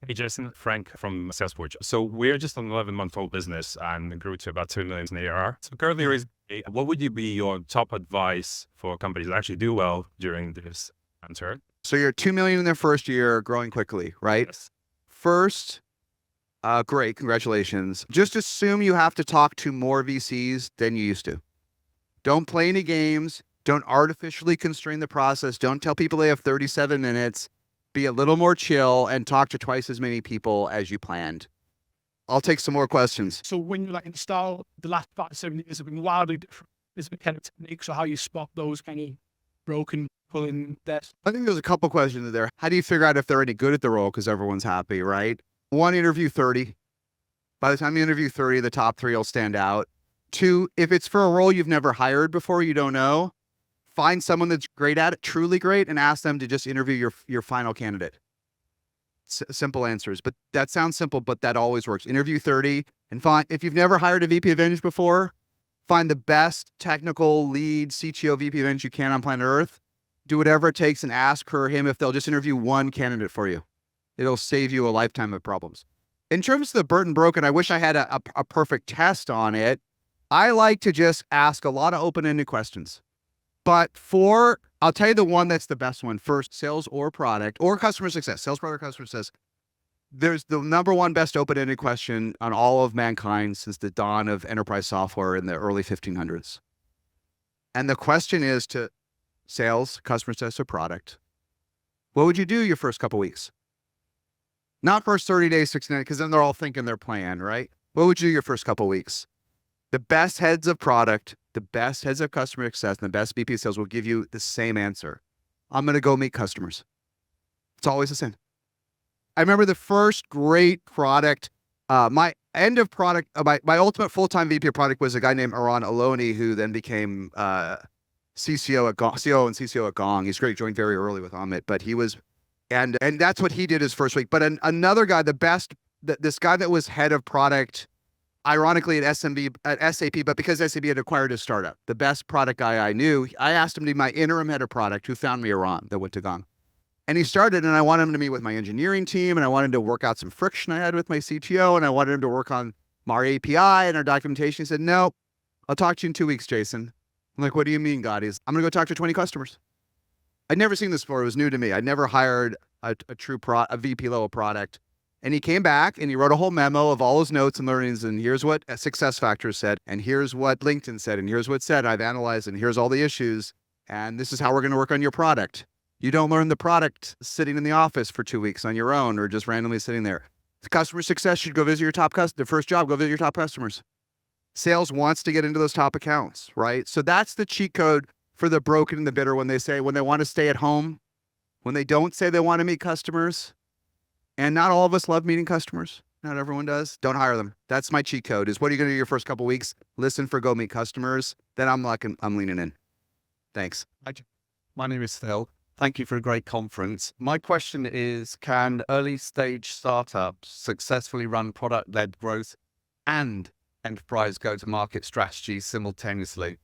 Hey, Jason, Frank from Salesforce. So we're just an 11-month-old business and grew to about 2 million in ARR. So currently raising, what would you be your top advice for companies that actually do well during this downturn? So you're 2 million in their first year, growing quickly, right? Yes. First, great, congratulations. Just assume you have to talk to more VCs than you used to. Don't play any games. Don't artificially constrain the process. Don't tell people they have 37 minutes. Be a little more chill and talk to twice as many people as you planned. I'll take some more questions. So when you install, the last 5 to 7 years have been wildly different. There's been kind of techniques, so how you spot those kind of broken, pulling that. I think there's a couple questions there. How do you figure out if they're any good at the role? Because everyone's happy, right? 1, interview 30. By the time you interview 30, the top 3 will stand out. 2, if it's for a role you've never hired before, you don't know, find someone that's great at it, truly great, and ask them to just interview your final candidate. Simple answers, but that sounds simple, but that always works. Interview 30 and find, if you've never hired a VP of Engineering before, find the best technical lead CTO VP of Engineering you can on planet Earth. Do whatever it takes and ask her or him if they'll just interview one candidate for you. It'll save you a lifetime of problems. In terms of the burnt and broken, I wish I had a perfect test on it. I like to just ask a lot of open-ended questions. But I'll tell you the one that's the best one. First, sales or product or customer success. Sales, product, customer success. There's the number one best open-ended question on all of mankind since the dawn of enterprise software in the early 1500s. And the question is to sales, customer success, or product. What would you do your first couple weeks? Not first 30 days, 60 days, because then they're all thinking their plan, right? What would you do your first couple weeks? The best heads of product, the best heads of customer success, and the best VP of sales will give you the same answer. I'm going to go meet customers. It's always the same. I remember the first great product, my end of product, my ultimate full-time VP of product was a guy named Aran Aloni, who then became CCO at Gong, COO and CCO at Gong. He's great, joined very early with Amit, but he was, and that's what he did his first week. But another guy, this guy that was head of product, ironically at SAP, but because SAP had acquired a startup, the best product guy I knew, I asked him to be my interim head of product, who found me Aran that went to Gong. And he started, and I wanted him to meet with my engineering team, and I wanted him to work out some friction I had with my CTO, and I wanted him to work on our API and our documentation. He said, no, I'll talk to you in 2 weeks, Jason. I'm like, what do you mean, God? I'm going to go talk to 20 customers. I'd never seen this before. It was new to me. I'd never hired a true a VP level product. And he came back and he wrote a whole memo of all his notes and learnings. And here's what SuccessFactors said. And here's what LinkedIn said. And here's what it said. I've analyzed, and here's all the issues. And this is how we're going to work on your product. You don't learn the product sitting in the office for 2 weeks on your own or just randomly sitting there. The customer success should go visit your top customers. The first job, go visit your top customers. Sales wants to get into those top accounts, right? So that's the cheat code for the broken and the bitter when they want to stay at home, when they don't say they want to meet customers. And not all of us love meeting customers. Not everyone does. Don't hire them. That's my cheat code is what are you going to do your first couple of weeks? Listen for go meet customers. Then I'm leaning in. Thanks. Hi, my name is Phil. Thank you for a great conference. My question is, can early stage startups successfully run product-led growth and enterprise go-to-market strategies simultaneously?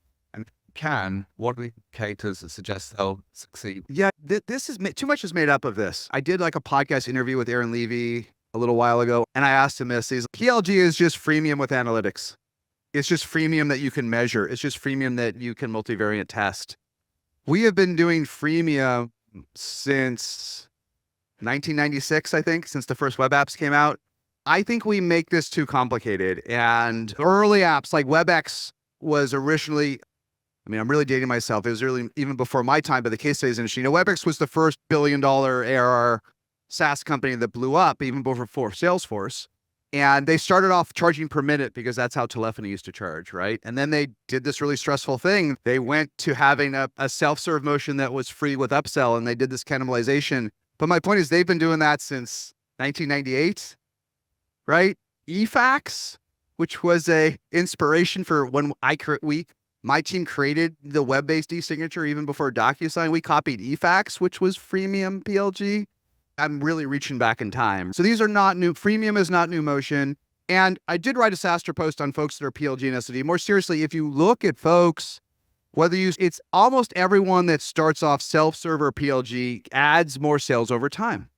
And what indicators that suggest they'll succeed? Yeah, this is too much is made up of this. I did like a podcast interview with Aaron Levy a little while ago, and I asked him this. PLG is just freemium with analytics. It's just freemium that you can measure. It's just freemium that you can multivariate test. We have been doing freemium since 1996, I think, since the first web apps came out. I think we make this too complicated. And early apps like WebEx was originally, I'm really dating myself. It was really even before my time, but the case studies industry. WebEx was the first $1 billion ARR SaaS company that blew up even before Salesforce. And they started off charging per minute because that's how telephony used to charge, right? And then they did this really stressful thing. They went to having a self-serve motion that was free with upsell, and they did this cannibalization. But my point is they've been doing that since 1998, right? eFax, which was a inspiration for when my team created the web-based e-signature even before DocuSign. We copied eFax, which was freemium PLG. I'm really reaching back in time. So these are not new. Freemium is not new motion. And I did write a SaaStr post on folks that are PLG and SOD. More seriously, if you look at folks, it's almost everyone that starts off self-serve or PLG adds more sales over time.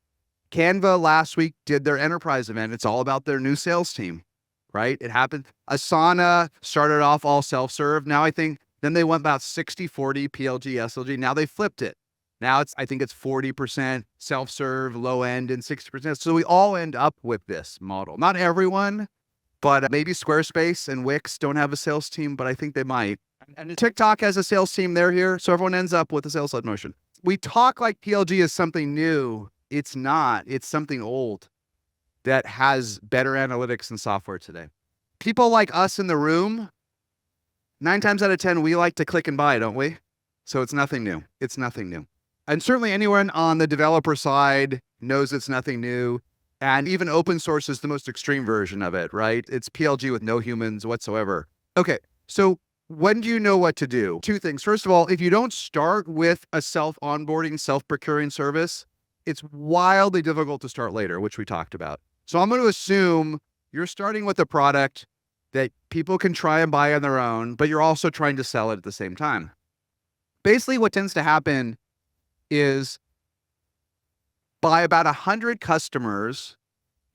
Canva last week did their enterprise event. It's all about their new sales team, right? It happened. Asana started off all self-serve. Now I think then they went about 60-40 PLG, SLG. Now they flipped it. Now I think it's 40% self-serve, low end, and 60%. So we all end up with this model. Not everyone, but maybe Squarespace and Wix don't have a sales team, but I think they might. And TikTok has a sales team. They're here. So everyone ends up with a sales-led motion. We talk like PLG is something new. It's not. It's something old that has better analytics than software today. People like us in the room, 9 times out of 10, we like to click and buy, don't we? So it's nothing new. It's nothing new. And certainly anyone on the developer side knows it's nothing new. And even open source is the most extreme version of it, right? It's PLG with no humans whatsoever. Okay, so when do you know what to do? 2 things. First of all, if you don't start with a self-onboarding, self-procuring service, it's wildly difficult to start later, which we talked about. So I'm going to assume you're starting with a product that people can try and buy on their own, but you're also trying to sell it at the same time. Basically, what tends to happen is by about 100 customers,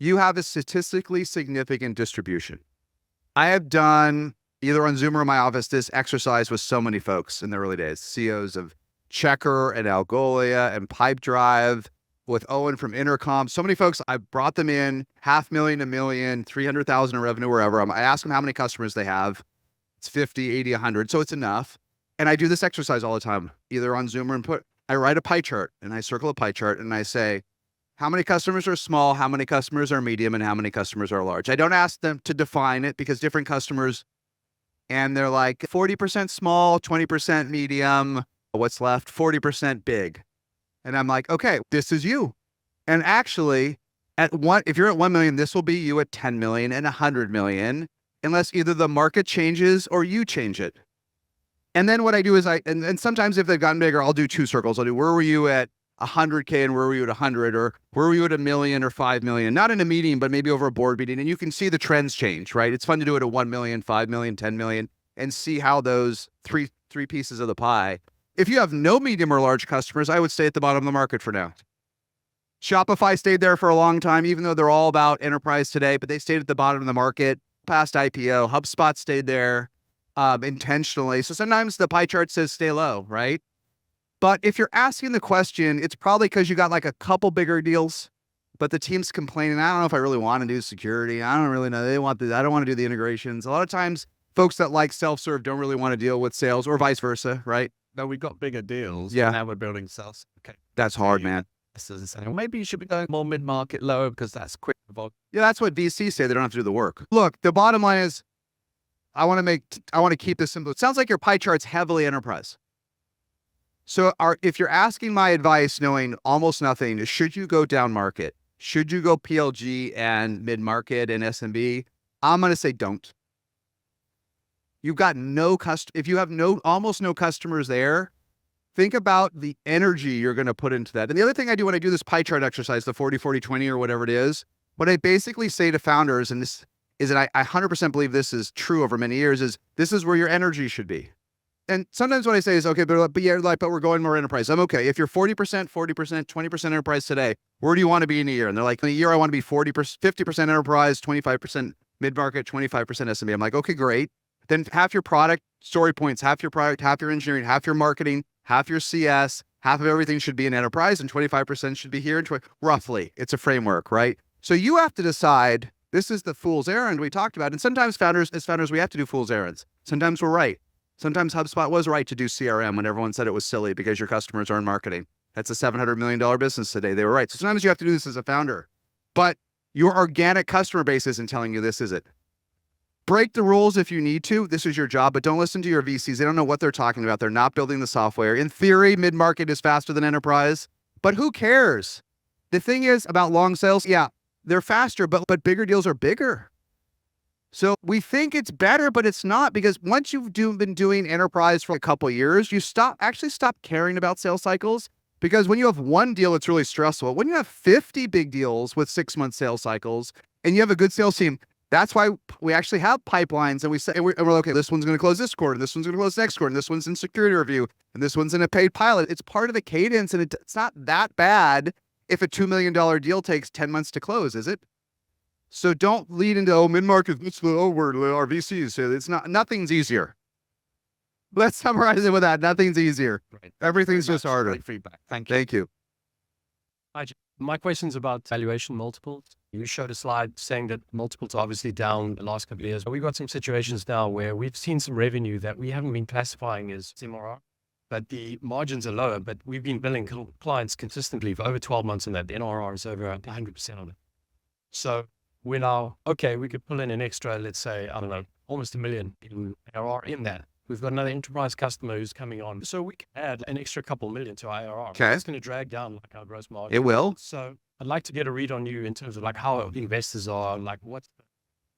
you have a statistically significant distribution. I have done, either on Zoom or in my office, this exercise with so many folks in the early days, CEOs of Checker and Algolia and Pipedrive, with Owen from Intercom. So many folks, I brought them in, $500,000, $1 million, 300,000 in revenue, wherever. I ask them how many customers they have. It's 50, 80, 100. So it's enough. And I do this exercise all the time, either on Zoom or I write a pie chart and I circle a pie chart and I say, how many customers are small, how many customers are medium, and how many customers are large? I don't ask them to define it because different customers, and they're like 40% small, 20% medium, what's left? 40% big. And I'm like, okay, this is you. And actually, if you're at 1 million, this will be you at 10 million and 100 million, unless either the market changes or you change it. And then what I do is and sometimes if they've gotten bigger, I'll do 2 circles. I'll do, where were you at 100K and where were you at 100, or where were you at 1 million or 5 million? Not in a meeting, but maybe over a board meeting. And you can see the trends change, right? It's fun to do it at 1 million, 5 million, 10 million, and see how those three pieces of the pie. If you have no medium or large customers, I would stay at the bottom of the market for now. Shopify stayed there for a long time, even though they're all about enterprise today, but they stayed at the bottom of the market past IPO. HubSpot stayed there intentionally. So sometimes the pie chart says stay low, right? But if you're asking the question, it's probably because you got like a couple bigger deals, but the team's complaining, I don't know if I really want to do security. I don't really know. I don't want to do the integrations. A lot of times, folks that like self-serve don't really want to deal with sales, or vice versa, right? No, we got bigger deals. Yeah. Now we're building sales. Okay. That's hard, man. Maybe you should be going more mid-market, lower, because that's quick. Yeah, that's what VCs say. They don't have to do the work. Look, the bottom line is, I want to keep this simple. It sounds like your pie chart's heavily enterprise. So if you're asking my advice, knowing almost nothing, should you go down market? Should you go PLG and mid-market and SMB? I'm going to say don't. You've got if you have almost no customers there, think about the energy you're going to put into that. And the other thing I do when I do this pie chart exercise, the 40, 40, 20 or whatever it is, what I basically say to founders, and this is, and I 100% believe this is true over many years, is this is where your energy should be. And sometimes what I say is, okay, but we're going more enterprise. I'm okay. If you're 40%, 20% enterprise today, where do you want to be in a year? And they're like, in a year, I want to be 50% enterprise, 25% mid-market, 25% SMB. I'm like, okay, great. Then half your product story points, half your product, half your engineering, half your marketing, half your CS, half of everything should be in enterprise, and 25% should be here. And roughly, it's a framework, right? So you have to decide, this is the fool's errand we talked about. And sometimes as founders, we have to do fool's errands. Sometimes we're right. Sometimes HubSpot was right to do CRM when everyone said it was silly because your customers are in marketing. That's a $700 million business today. They were right. So sometimes you have to do this as a founder, but your organic customer base isn't telling you this, is it? Break the rules if you need to. This is your job, but don't listen to your VCs. They don't know what they're talking about. They're not building the software. In theory, mid-market is faster than enterprise, but who cares? The thing is about long sales, yeah, they're faster, but bigger deals are bigger. So we think it's better, but it's not, because once you've been doing enterprise for a couple of years, you stop caring about sales cycles, because when you have one deal, it's really stressful. When you have 50 big deals with 6-month sales cycles and you have a good sales team, that's why we actually have pipelines, and we're like, okay, this one's going to close this quarter, this one's going to close next quarter, and this one's in security review, and this one's in a paid pilot. It's part of the cadence, and it's not that bad if a $2 million deal takes 10 months to close, is it? So don't lead into, oh, mid-market, it's our VCs say it's not, nothing's easier. Let's summarize it with that. Nothing's easier. Right. Everything's just harder. Great feedback. Thank you. Thank you. My question's about valuation multiples. You showed a slide saying that multiples are obviously down the last couple of years. But we've got some situations now where we've seen some revenue that we haven't been classifying as MRR, but the margins are lower, but we've been billing clients consistently for over 12 months and that the NRR is over 100% on it. So we're now, okay, we could pull in an extra, let's say, I don't know, almost $1 million in ARR in that. We've got another enterprise customer who's coming on. So we can add an extra couple million to our ARR. Okay. It's going to drag down like our gross margin. It will. So I'd like to get a read on you in terms of like how investors are, like what's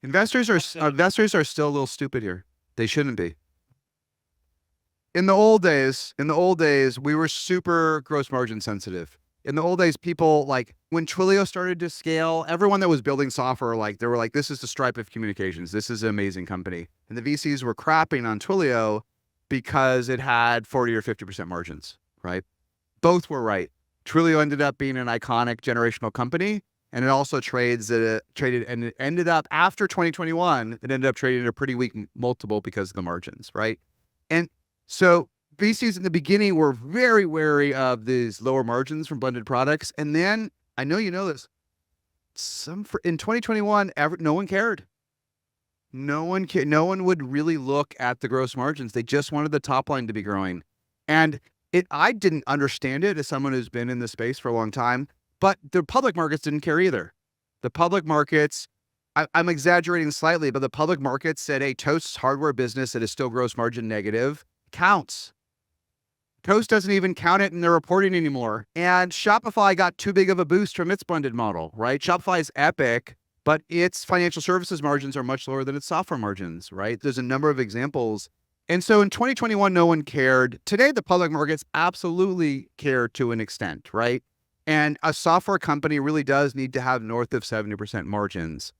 Investors are still a little stupid here. They shouldn't be. In the old days, we were super gross margin sensitive. In the old days, people like when Twilio started to scale, everyone that was building software, like they were like, this is the Stripe of communications. This is an amazing company. And the VCs were crapping on Twilio because it had 40 or 50% margins, right? Both were right. Twilio ended up being an iconic generational company. And it also traded and it ended up after 2021, it ended up trading at a pretty weak multiple because of the margins, right? And so VCs in the beginning were very wary of these lower margins from blended products. And then I know you know this, in 2021, no one cared. No one would really look at the gross margins. They just wanted the top line to be growing. And I didn't understand it as someone who's been in the space for a long time, but the public markets didn't care either. The public markets, I'm exaggerating slightly, but the public markets said, hey, Toast's hardware business that is still gross margin negative counts. Toast doesn't even count it in their reporting anymore. And Shopify got too big of a boost from its blended model, right? Shopify is epic, but its financial services margins are much lower than its software margins, right? There's a number of examples. And so in 2021, no one cared. Today, the public markets absolutely care to an extent, right? And a software company really does need to have north of 70% margins.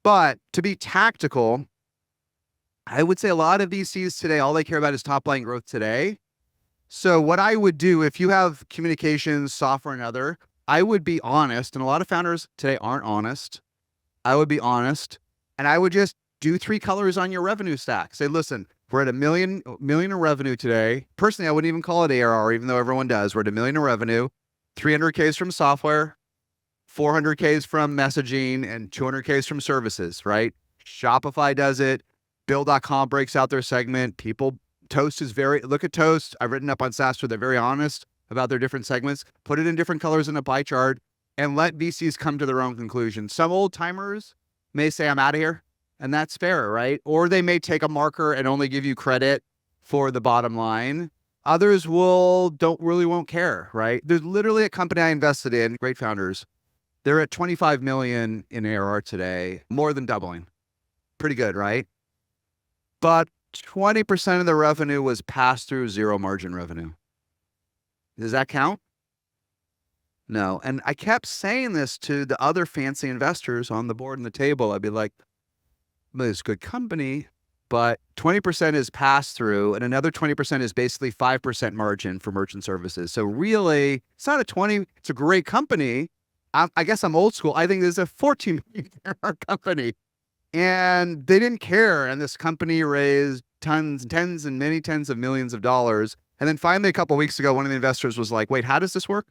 But to be tactical, I would say a lot of VCs today, all they care about is top line growth today. So what I would do if you have communications, software, and other, I would be honest. And a lot of founders today aren't honest. I would be honest. And I would just do 3 colors on your revenue stack. Say, listen, we're at $1 million in revenue today. Personally, I wouldn't even call it ARR, even though everyone does. We're at $1 million in revenue, 300K is from software, 400K is from messaging, and 200K is from services, right? Shopify does it. Bill.com breaks out their segment. Toast is look at Toast. I've written up on SaaStr. They're very honest about their different segments. Put it in different colors in a pie chart and let VCs come to their own conclusion. Some old timers may say, I'm out of here. And that's fair, right? Or they may take a marker and only give you credit for the bottom line. Others won't care, right? There's literally a company I invested in, great founders. They're at 25 million in ARR today, more than doubling. Pretty good, right? But 20% of the revenue was passed through zero margin revenue. Does that count? No. And I kept saying this to the other fancy investors on the board and the table. I'd be like, well, it's a good company, but 20% is pass through and another 20% is basically 5% margin for merchant services. So really, it's not a 20, it's a great company. I guess I'm old school. I think this is a 14 million company. And they didn't care. And this company raised tens and many tens of millions of dollars. And then finally, a couple of weeks ago, one of the investors was like, wait, how does this work?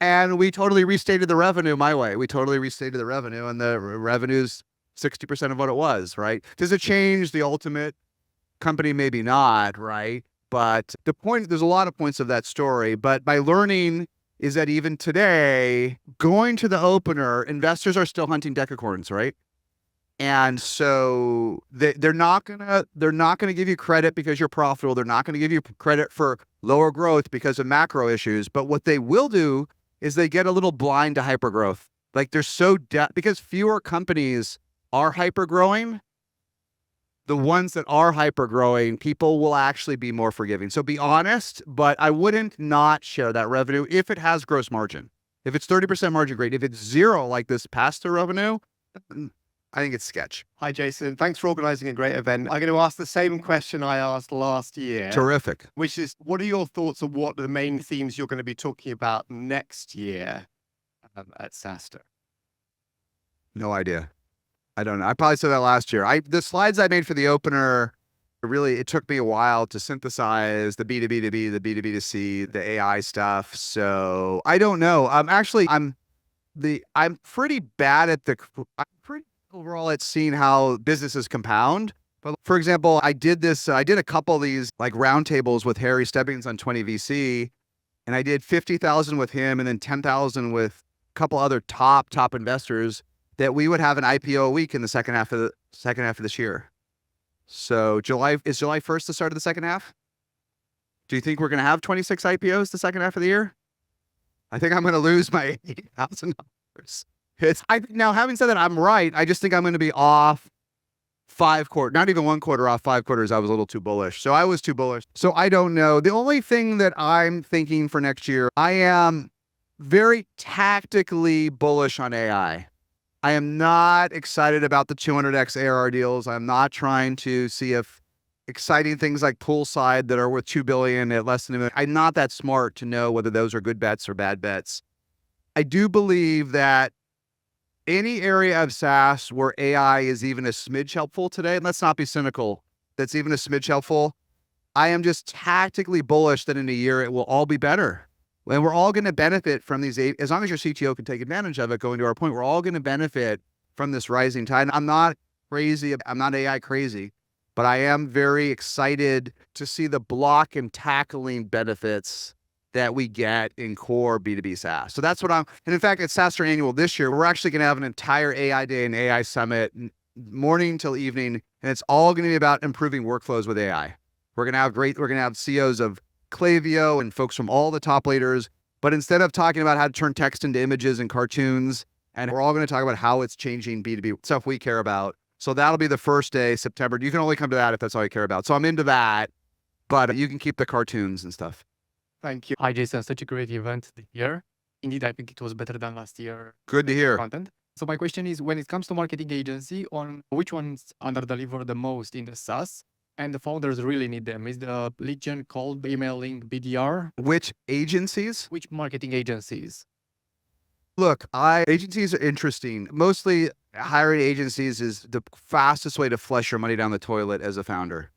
And we totally restated the revenue my way. We totally restated the revenue, and the revenue's 60% of what it was, right? Does it change the ultimate company? Maybe not, right? But the point, there's a lot of points of that story, but my learning is that even today, going to the opener, investors are still hunting decacorns, right? And so they're not gonna give you credit because you're profitable. They're not gonna give you credit for lower growth because of macro issues. But what they will do is they get a little blind to hypergrowth. Like they're so because fewer companies are hypergrowing. The ones that are hypergrowing, people will actually be more forgiving. So be honest, but I wouldn't not share that revenue if it has gross margin. If it's 30% margin, great. If it's zero, like this pass-through revenue, I think it's sketch. Hi, Jason. Thanks for organizing a great event. I'm going to ask the same question I asked last year, Terrific. which is, what are your thoughts on what the main themes you're going to be talking about next year at SaaStr? No idea. I don't know. I probably said that last year. The slides I made for the opener, it took me a while to synthesize the B2B to B, the B2B to C, the AI stuff. So I don't know. I'm pretty bad at I'm pretty overall at seeing how businesses compound. But for example, I did a couple of these like roundtables with Harry Stebbings on 20 VC, and I did 50,000 with him and then 10,000 with a couple other top investors that we would have an IPO a week in the second half of this year. So is July 1st the start of the second half? Do you think we're going to have 26 IPOs the second half of the year? I think I'm going to lose my $80,000. Now, having said that, I'm right. I just think I'm going to be off 5 quarters, not even 1 quarter off 5 quarters. I was a little too bullish. So I was too bullish. So I don't know. The only thing that I'm thinking for next year, I am very tactically bullish on AI. I am not excited about the 200x ARR deals. I'm not trying to see if exciting things like Poolside that are worth $2 billion at less than $1 million. I'm not that smart to know whether those are good bets or bad bets. I do believe that any area of SaaS where AI is even a smidge helpful today, and let's not be cynical, that's even a smidge helpful, I am just tactically bullish that in a year it will all be better. And we're all going to benefit from these, as long as your CTO can take advantage of it, going to our point, we're all going to benefit from this rising tide. I'm not crazy. I'm not AI crazy, but I am very excited to see the block and tackling benefits that we get in core B2B SaaS. So that's what and in fact, at SaaStr Annual this year, we're actually going to have an entire AI day and AI summit morning till evening. And it's all going to be about improving workflows with AI. We're going to have CEOs of Klaviyo and folks from all the top leaders, but instead of talking about how to turn text into images and cartoons, and we're all going to talk about how it's changing B2B stuff we care about. So that'll be the first day, September. You can only come to that if that's all you care about. So I'm into that, but you can keep the cartoons and stuff. Thank you. Hi, Jason. Such a great event this year. Indeed, I think it was better than last year. Good to hear. Content. So my question is, when it comes to marketing agency, on which ones under-deliver the most in the SaaS? And the founders really need them. Is the lead gen, cold emailing, BDR? Which agencies? Which marketing agencies? Look, agencies are interesting. Mostly hiring agencies is the fastest way to flush your money down the toilet as a founder.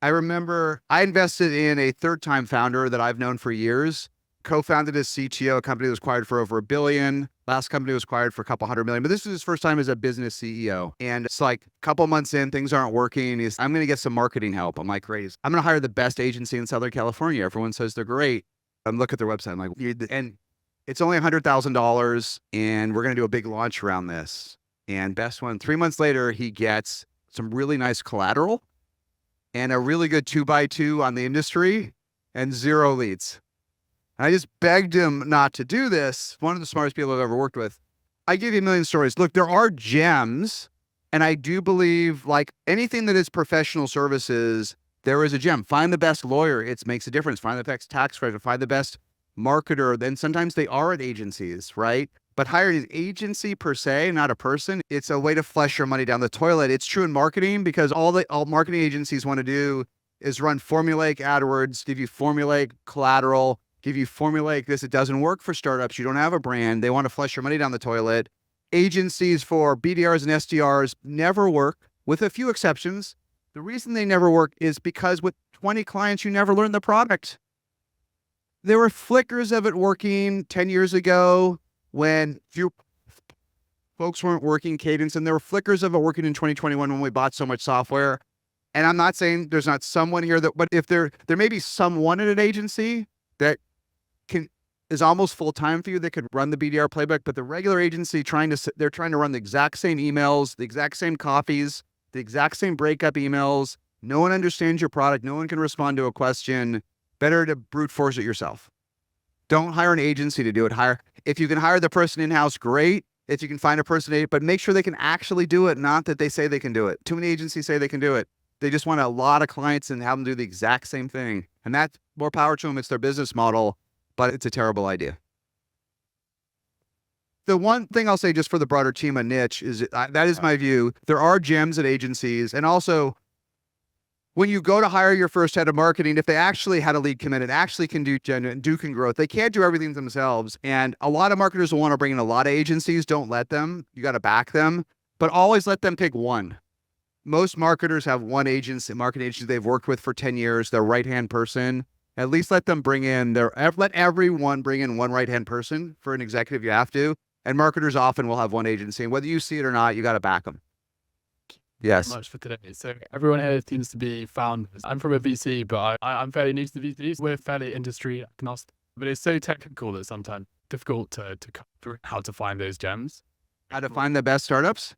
I remember I invested in a third-time founder that I've known for years, co-founded as CTO, a company that was acquired for over $1 billion. Last company was acquired for a couple $100 million, but this is his first time as a business CEO. And it's like a couple months in, things aren't working. I'm going to get some marketing help. I'm like, great. I'm going to hire the best agency in Southern California. Everyone says they're great. I'm looking at their website. I'm like, and it's only $100,000 and we're going to do a big launch around this. And best one, 3 months later, he gets some really nice collateral and a really good 2x2 on the industry and 0 leads. And I just begged him not to do this. One of the smartest people I've ever worked with. I give you a million stories. Look, there are gems. And I do believe like anything that is professional services, there is a gem. Find the best lawyer. It makes a difference. Find the best tax writer. Find the best marketer. Then sometimes they are at agencies, right? But hiring an agency per se, not a person, it's a way to flush your money down the toilet. It's true in marketing because all marketing agencies want to do is run formulaic AdWords, give you formulaic collateral, give you formulaic this. It doesn't work for startups. You don't have a brand. They want to flush your money down the toilet. Agencies for BDRs and SDRs never work, with a few exceptions. The reason they never work is because with 20 clients, you never learn the product. There were flickers of it working 10 years ago when few folks weren't working Cadence, and there were flickers of it working in 2021 when we bought so much software. And I'm not saying there's not someone here but if there may be someone at an agency that is almost full time for you that could run the BDR playbook, but the regular agency they're trying to run the exact same emails, the exact same copies, the exact same breakup emails. No one understands your product. No one can respond to a question. Better to brute force it yourself. Don't hire an agency to do it. If you can hire the person in-house, great. If you can find a person, but make sure they can actually do it, not that they say they can do it. Too many agencies say they can do it. They just want a lot of clients and have them do the exact same thing. And that's more power to them. It's their business model, but it's a terrible idea. The one thing I'll say just for the broader team on niche is that is my view. There are gems at agencies. And also, when you go to hire your first head of marketing, if they actually had a lead committed, actually can do genuine Duke growth, they can't do everything themselves. And a lot of marketers will want to bring in a lot of agencies. Don't let them. You got to back them, but always let them pick one. Most marketers have one agency, marketing agency they've worked with for 10 years, their right-hand person. At least let them bring in let everyone bring in one right-hand person. For an executive, you have to. And marketers often will have one agency. And whether you see it or not, you got to back them. Yes. Much for today. So everyone here seems to be founders. I'm from a VC, but I'm fairly new to the VCs. We're fairly industry agnostic, but it's so technical that sometimes it's difficult to cut through how to find those gems. How to find the best startups?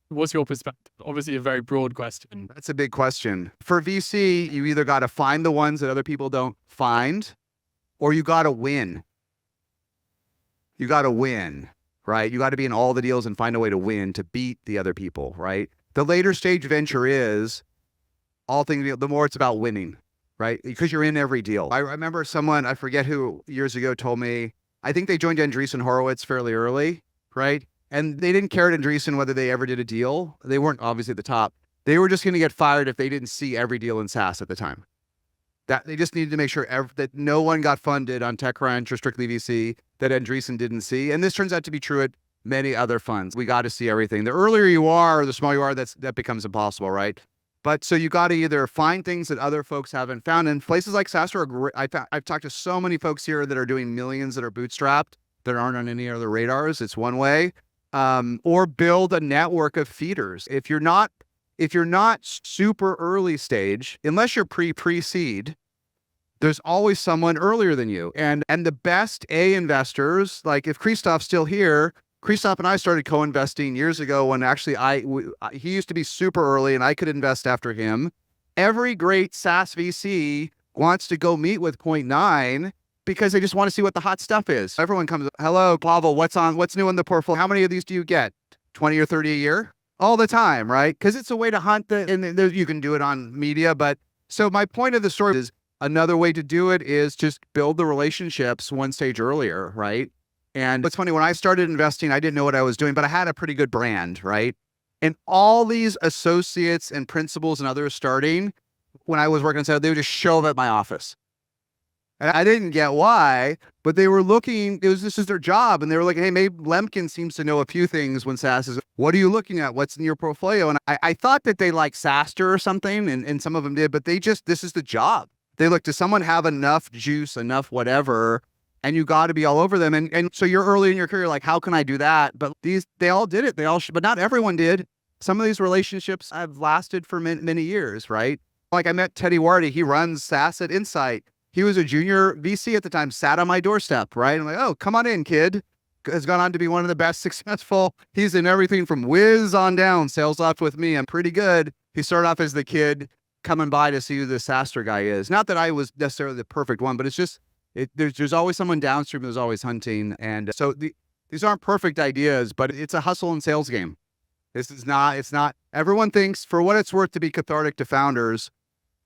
What's your perspective? Obviously a very broad question. That's a big question. For VC, you either got to find the ones that other people don't find, or you got to win. You got to win, right? You got to be in all the deals and find a way to win, to beat the other people, right? The later stage venture is all things, the more it's about winning, right? Because you're in every deal. I remember someone, I forget who years ago told me, I think they joined Andreessen Horowitz fairly early, right? And they didn't care at Andreessen whether they ever did a deal. They weren't obviously at the top. They were just going to get fired if they didn't see every deal in SaaS at the time. That they just needed to make sure that no one got funded on TechCrunch or Strictly VC that Andreessen didn't see. And this turns out to be true at many other funds. We got to see everything. The earlier you are, the smaller you are, that becomes impossible, right? But so you got to either find things that other folks haven't found. And places like SaaStr are great. I've talked to so many folks here that are doing millions that are bootstrapped that aren't on any other radars. It's one way. Or build a network of feeders. If you're not super early stage, unless you're pre-seed, there's always someone earlier than you. And the best investors, like if Christoph's still here, Christoph and I started co-investing years ago when actually he used to be super early and I could invest after him. Every great SaaS VC wants to go meet with Point 9 because they just want to see what the hot stuff is. Everyone comes, hello, Pavel, what's new in the portfolio? How many of these do you get? 20 or 30 a year? All the time, right? Because it's a way to hunt and you can do it on media. But so my point of the story is another way to do it is just build the relationships one stage earlier, right? And it's funny, when I started investing, I didn't know what I was doing, but I had a pretty good brand, right? And all these associates and principals and others starting, when I was working on sales, they would just show up at my office. And I didn't get why, but they were looking, this is their job. And they were like, hey, maybe Lemkin seems to know a few things when SaaS is, what are you looking at? What's in your portfolio? And I thought that they liked SaaStr or something, and some of them did, but this is the job. They look, does someone have enough juice, enough whatever? And you got to be all over them. And so you're early in your career, like, how can I do that? But they all did it. But not everyone did. Some of these relationships have lasted for many years, right? Like I met Teddy Wardy. He runs SaaS at Insight. He was a junior VC at the time, sat on my doorstep, right? I'm like, oh, come on in, kid. Has gone on to be one of the best successful. He's in everything from Wiz on down, sales ops with me. I'm pretty good. He started off as the kid coming by to see who the SaaStr guy is. Not that I was necessarily the perfect one, but it's just, there's always someone downstream who's always hunting. And so these aren't perfect ideas, but it's a hustle and sales game. It's not, everyone thinks, for what it's worth to be cathartic to founders,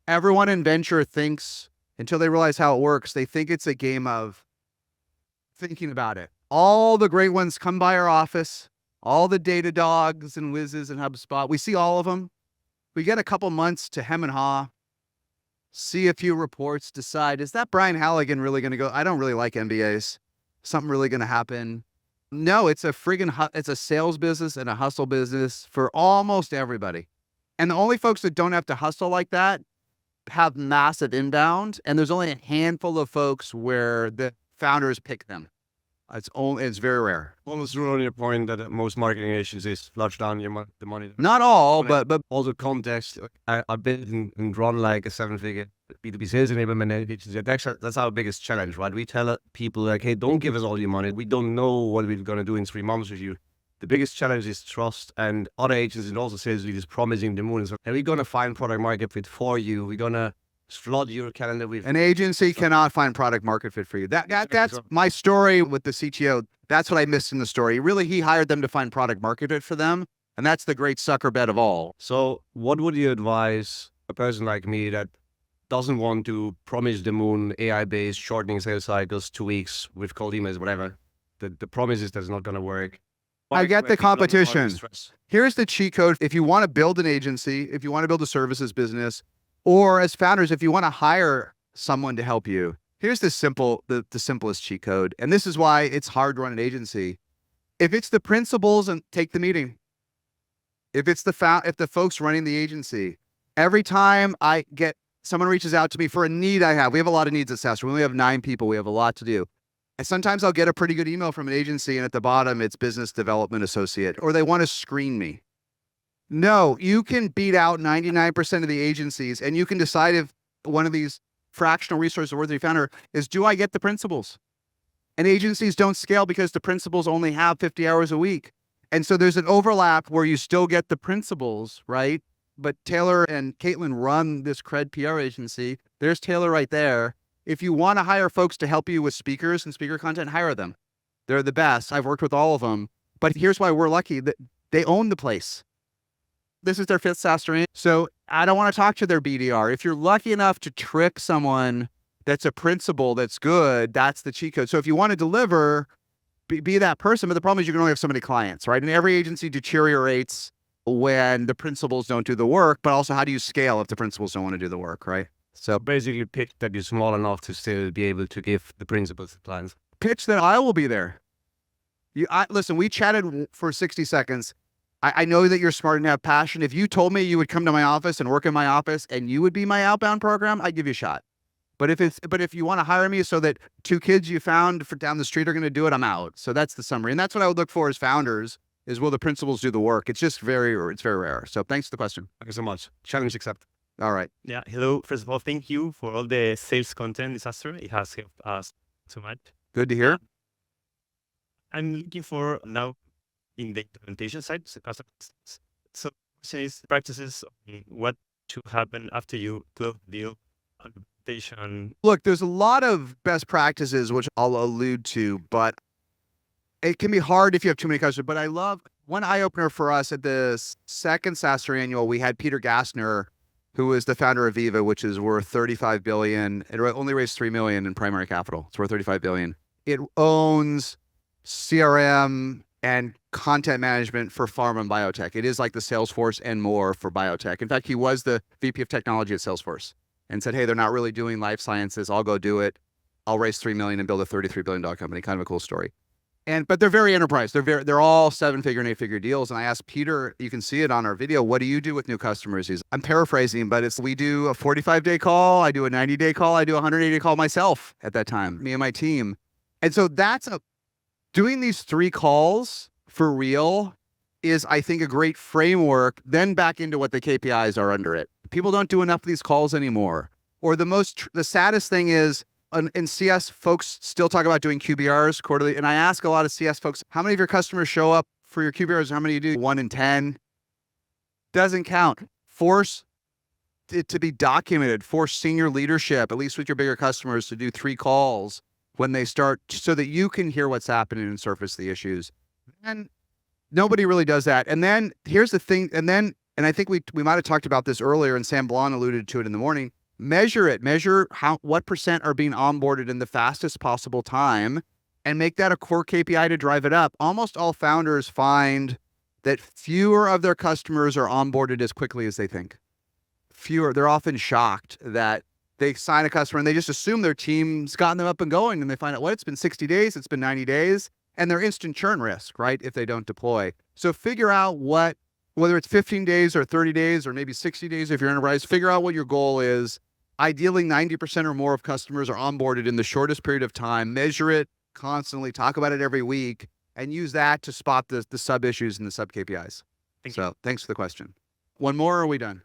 everyone in venture thinks, until they realize how it works, they think it's a game of thinking about it. All the great ones come by our office, all the Datadogs and Whizzes and HubSpot. We see all of them. We get a couple months to hem and haw, see a few reports, decide, is that Brian Halligan really going to go? I don't really like MBAs. Something really going to happen? No, it's it's a sales business and a hustle business for almost everybody. And the only folks that don't have to hustle like that have massive inbound. And there's only a handful of folks where the founders pick them. It's very rare. Almost on your point that most marketing agencies flush down the money. Not all, but also context. I've been and run like a 7-figure B2B sales enablement agency. That's our biggest challenge, right? We tell people like, hey, don't give us all your money. We don't know what we're going to do in 3 months with you. The biggest challenge is trust, and other agencies and also sales leaders promising the moon. So, we're going to find product market fit for you. We're going to flood your calendar with an agency cannot find product market fit for you. That's my story with the CTO. That's what I missed in the story. Really, he hired them to find product market fit for them. And that's the great sucker bet of all. So what would you advise a person like me that doesn't want to promise the moon, AI-based, shortening sales cycles, 2 weeks with cold emails, whatever? the promise is that it's not going to work. I get the competition. Here's the cheat code. If you want to build an agency, if you want to build a services business, or as founders, if you want to hire someone to help you, here's the simplest cheat code. And this is why it's hard to run an agency. If it's the principals, and take the meeting. If it's the folks running the agency, every time someone reaches out to me for a need I have, we have a lot of needs at SaaStr. We only have 9 people. We have a lot to do. And sometimes I'll get a pretty good email from an agency, and at the bottom, it's business development associate, or they want to screen me. No, you can beat out 99% of the agencies, and you can decide if one of these fractional resources worthy founder is, do I get the principals? And agencies don't scale because the principals only have 50 hours a week. And so there's an overlap where you still get the principals, right? But Taylor and Caitlin run this cred PR agency. There's Taylor right there. If you want to hire folks to help you with speakers and speaker content, hire them. They're the best. I've worked with all of them. But here's why we're lucky, that they own the place. This is their 5th SaaStr. So I don't want to talk to their BDR. If you're lucky enough to trick someone that's a principal that's good, that's the cheat code. So if you want to deliver, be that person. But the problem is you can only have so many clients, right? And every agency deteriorates when the principals don't do the work. But also, how do you scale if the principals don't want to do the work, right? So basically pitch that you're small enough to still be able to give the principals the plans. Pitch that I will be there. Listen, we chatted for 60 seconds. I know that you're smart and have passion. If you told me you would come to my office and work in my office and you would be my outbound program, I'd give you a shot. But if you want to hire me so that 2 kids you found down the street are going to do it, I'm out. So that's the summary. And that's what I would look for as founders, is will the principals do the work? It's very rare. So thanks for the question. Thank you so much. Challenge accepted. All right. Yeah. Hello. First of all, thank you for all the sales content in SaaStr. It has helped us so much. Good to hear. I'm looking for now in the implementation side. So question is practices, what should happen after you close the deal on implementation? Look, there's a lot of best practices, which I'll allude to, but it can be hard if you have too many customers. But I love one eye opener for us at the 2nd SaaStr annual. We had Peter Gassner, who is the founder of Viva, which is worth $35 billion. It only raised $3 million in primary capital. It's worth $35 billion. It owns CRM and content management for pharma and biotech. It is like the Salesforce and more for biotech. In fact, he was the VP of technology at Salesforce and said, hey, they're not really doing life sciences. I'll go do it. I'll raise $3 million and build a $33 billion company. Kind of a cool story. But they're very enterprise. They're all 7-figure and 8-figure deals. And I asked Peter, you can see it on our video, what do you do with new customers? I'm paraphrasing, but we do a 45-day call. I do a 90-day call. I do a 180-day call myself at that time, me and my team. And so doing these 3 calls for real is, I think, a great framework, then back into what the KPIs are under it. People don't do enough of these calls anymore. Or the saddest thing is, in CS, folks still talk about doing QBRs quarterly. And I ask a lot of CS folks, how many of your customers show up for your QBRs? How many do? 1 in 10. Doesn't count. Force it to be documented. Force senior leadership, at least with your bigger customers, to do 3 calls when they start, so that you can hear what's happening and surface the issues. And nobody really does that. And then here's the thing. And I think we might have talked about this earlier, and Sam Blon alluded to it in the morning. Measure it. Measure what % are being onboarded in the fastest possible time, and make that a core KPI to drive it up. Almost all founders find that fewer of their customers are onboarded as quickly as they think. Fewer. They're often shocked that they sign a customer and they just assume their team's gotten them up and going, and they find out, what, it's been 60 days, it's been 90 days, and they're instant churn risk, right, if they don't deploy. So figure out whether it's 15 days or 30 days or maybe 60 days if you're enterprise, figure out what your goal is. Ideally, 90% or more of customers are onboarded in the shortest period of time. Measure it constantly, talk about it every week, and use that to spot the sub issues and the sub KPIs. Thanks for the question. One more, or are we done?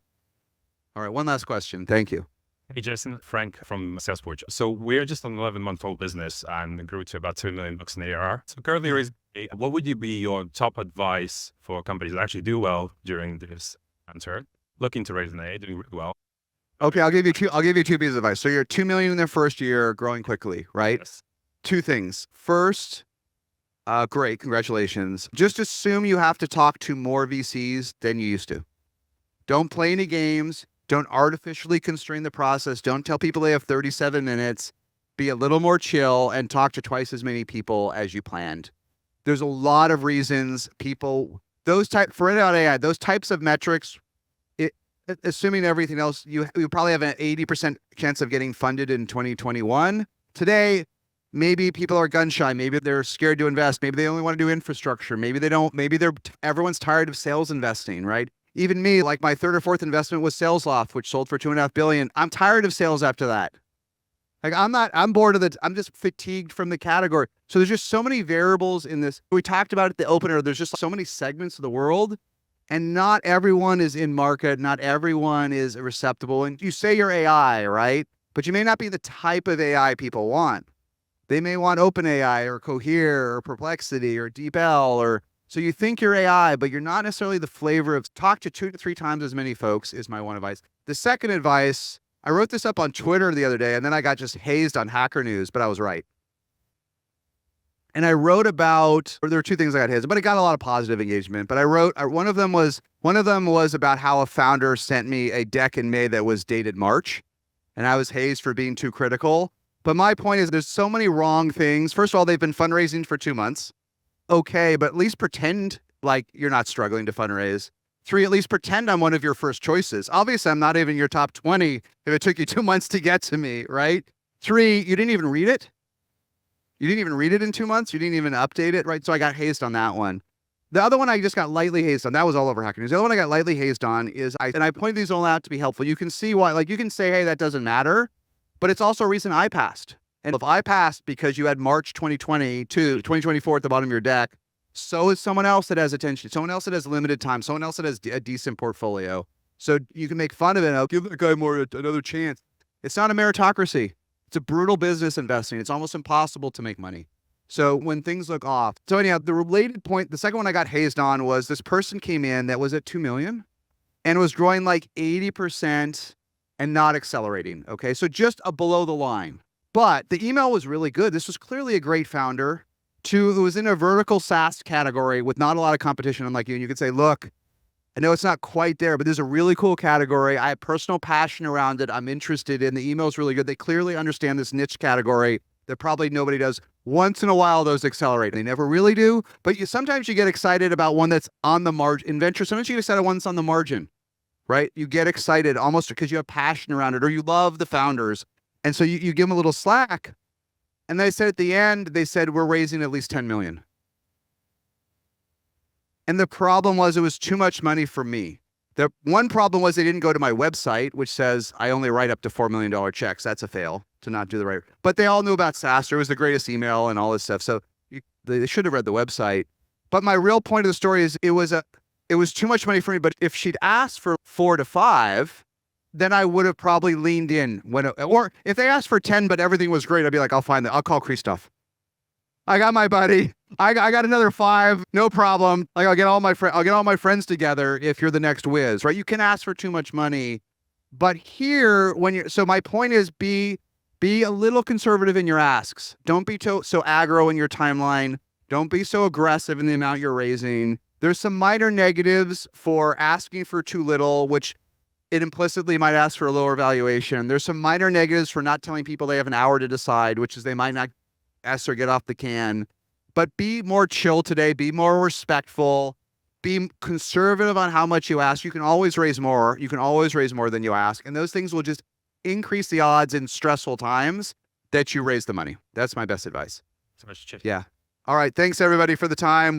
All right, one last question. Thank you. Hey, Jason, Frank from Salesforce. So we're just an 11-month-old business and grew to about $2 million in ARR. So currently, what would be your top advice for companies that actually do well during this downturn, looking to raise an A, doing really well? Okay, I'll give you 2 pieces of advice. So you're 2 million in their first year, growing quickly, right? Yes. 2 things. First, great, congratulations. Just assume you have to talk to more VCs than you used to. Don't play any games. Don't artificially constrain the process. Don't tell people they have 37 minutes. be a little more chill, and talk to twice as many people as you planned. There's a lot of reasons people, for AI, those types of metrics, assuming everything else, you probably have an 80% chance of getting funded in 2021. Today, maybe people are gun shy. Maybe they're scared to invest. Maybe they only want to do infrastructure. Maybe they don't. Maybe everyone's tired of sales investing, right? Even me, like my third or fourth investment was SalesLoft, which sold for $2.5 billion. I'm tired of sales after that. Like I'm bored of I'm just fatigued from the category. So there's just so many variables in this. We talked about it at the opener. There's just so many segments of the world, and not everyone is in market. Not everyone is receptible. And you say you're AI, right? But you may not be the type of AI people want. They may want OpenAI or Cohere or Perplexity or DeepL so you think you're AI, but you're not necessarily the flavor of. Talk to 2 to 3 times as many folks is my one advice. The second advice, I wrote this up on Twitter the other day, and then I got just hazed on Hacker News, but I was right. And I wrote about, or there were 2 things I got hazed, but it got a lot of positive engagement. But I wrote, one of them was about how a founder sent me a deck in May that was dated March, and I was hazed for being too critical. But my point is, there's so many wrong things. First of all, they've been fundraising for 2 months. Okay, but at least pretend like you're not struggling to fundraise. 3, at least pretend I'm one of your first choices. Obviously, I'm not even your top 20 if it took you 2 months to get to me, right? 3, you didn't even read it. You didn't even read it in 2 months. You didn't even update it, right? So I got hazed on that one. The other one I just got lightly hazed on. That was all over Hacker News. The other one I got lightly hazed on is, I pointed these all out to be helpful. You can see why, like you can say, hey, that doesn't matter, but it's also a reason I passed. And if I passed because you had March 2020 to 2024 at the bottom of your deck, so is someone else that has attention, someone else that has limited time, someone else that has a decent portfolio. So you can make fun of it. I'll give that guy another chance. It's not a meritocracy. It's a brutal business investing. It's almost impossible to make money. So when things look off. So anyhow, the related point, the second one I got hazed on was this person came in that was at 2 million and was growing like 80% and not accelerating. Okay. So just a below the line. But the email was really good. This was clearly a great founder. 2, who was in a vertical SaaS category with not a lot of competition, unlike you. And you could say, look, I know it's not quite there, but there's a really cool category. I have personal passion around it. I'm interested in. The email's really good. They clearly understand this niche category that probably nobody does. Once in a while, those accelerate. They never really do, but sometimes you get excited about one that's on the margin. In venture, sometimes you get excited about one that's on the margin, right? You get excited almost because you have passion around it, or you love the founders. And so you give them a little slack. And they said at the end, we're raising at least 10 million. And the problem was it was too much money for me. The one problem was they didn't go to my website, which says I only write up to $4 million checks. That's a fail to not do the right. But they all knew about SaaStr. It was the greatest email and all this stuff. So they should have read the website. But my real point of the story is it was too much money for me. But if she'd asked for 4 to 5, then I would have probably leaned in. Or if they asked for 10, but everything was great, I'd be like, I'll call Christoph. I got my buddy. I got another 5, no problem. Like I'll get all my friends together if you're the next whiz, right? You can ask for too much money, but here so my point is be a little conservative in your asks. Don't be so aggro in your timeline. Don't be so aggressive in the amount you're raising. There's some minor negatives for asking for too little, which it implicitly might ask for a lower valuation. There's some minor negatives for not telling people they have an hour to decide, which is they might not ask or get off the can. But be more chill today. Be more respectful. Be conservative on how much you ask. You can always raise more. You can always raise more than you ask. And those things will just increase the odds in stressful times that you raise the money. That's my best advice. So much, Jeff. Yeah. All right. Thanks, everybody, for the time.